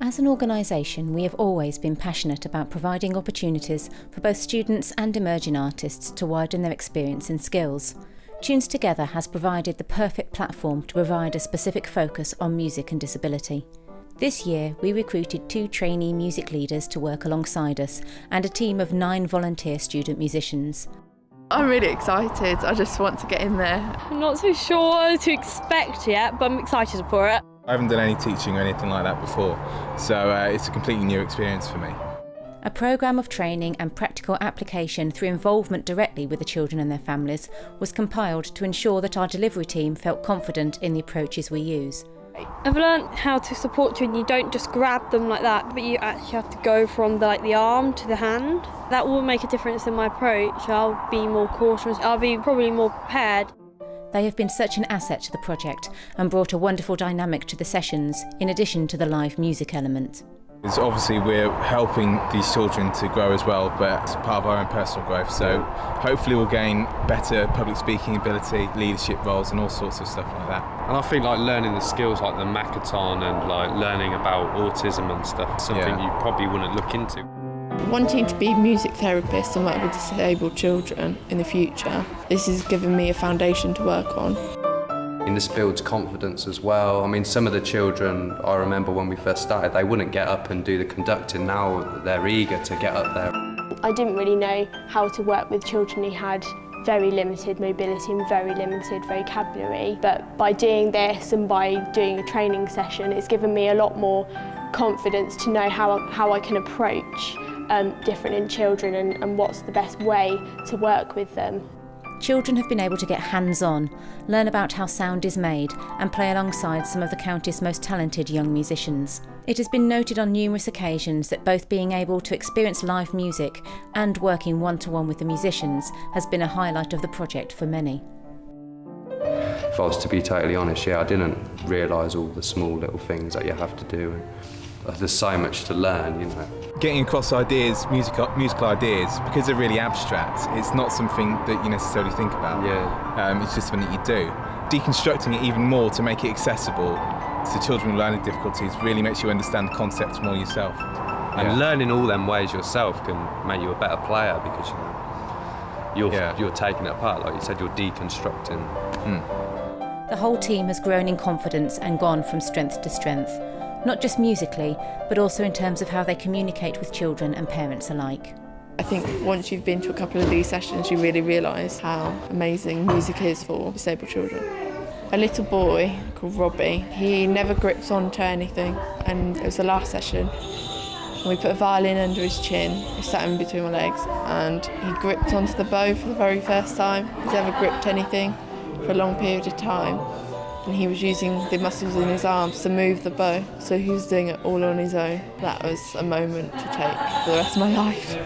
As an organisation, we have always been passionate about providing opportunities for both students and emerging artists to widen their experience and skills. Tunes Together has provided the perfect platform to provide a specific focus on music and disability. This year, we recruited 2 trainee music leaders to work alongside us and a team of 9 volunteer student musicians. I'm really excited, I just want to get in there. I'm not so sure what to expect yet, but I'm excited for it. I haven't done any teaching or anything like that before, so it's a completely new experience for me. A programme of training and practical application through involvement directly with the children and their families was compiled to ensure that our delivery team felt confident in the approaches we use. I've learnt how to support children. You don't just grab them like that, but you actually have to go from the arm to the hand. That will make a difference in my approach. I'll be more cautious, I'll be probably more prepared. They have been such an asset to the project and brought a wonderful dynamic to the sessions, in addition to the live music element. Obviously we're helping these children to grow as well, but it's part of our own personal growth, so hopefully we'll gain better public speaking ability, leadership roles and all sorts of stuff like that. And I think learning the skills like the Makaton and learning about autism and stuff, something you probably wouldn't look into. Wanting to be a music therapist and work with disabled children in the future, this has given me a foundation to work on. And this builds confidence as well. I mean, some of the children, I remember when we first started, they wouldn't get up and do the conducting. Now they're eager to get up there. I didn't really know how to work with children who had very limited mobility and very limited vocabulary. But by doing this and by doing a training session, it's given me a lot more confidence to know how I can approach different in children and what's the best way to work with them. Children have been able to get hands-on, learn about how sound is made and play alongside some of the county's most talented young musicians. It has been noted on numerous occasions that both being able to experience live music and working one-to-one with the musicians has been a highlight of the project for many. If I was to be totally honest, I didn't realise all the small little things that you have to do. There's so much to learn, Getting across ideas, musical ideas, because they're really abstract, it's not something that you necessarily think about. It's just something that you do. Deconstructing it even more to make it accessible to children with learning difficulties really makes you understand the concepts more yourself. And learning all them ways yourself can make you a better player because you're taking it apart, like you said, you're deconstructing. The whole team has grown in confidence and gone from strength to strength. Not just musically, but also in terms of how they communicate with children and parents alike. I think once you've been to a couple of these sessions, you really realise how amazing music is for disabled children. A little boy called Robbie, he never grips onto anything, and it was the last session. And we put a violin under his chin, he sat in between my legs, and he gripped onto the bow for the very first time. He's ever gripped anything for a long period of time. And he was using the muscles in his arms to move the bow, so he was doing it all on his own. That was a moment to take for the rest of my life.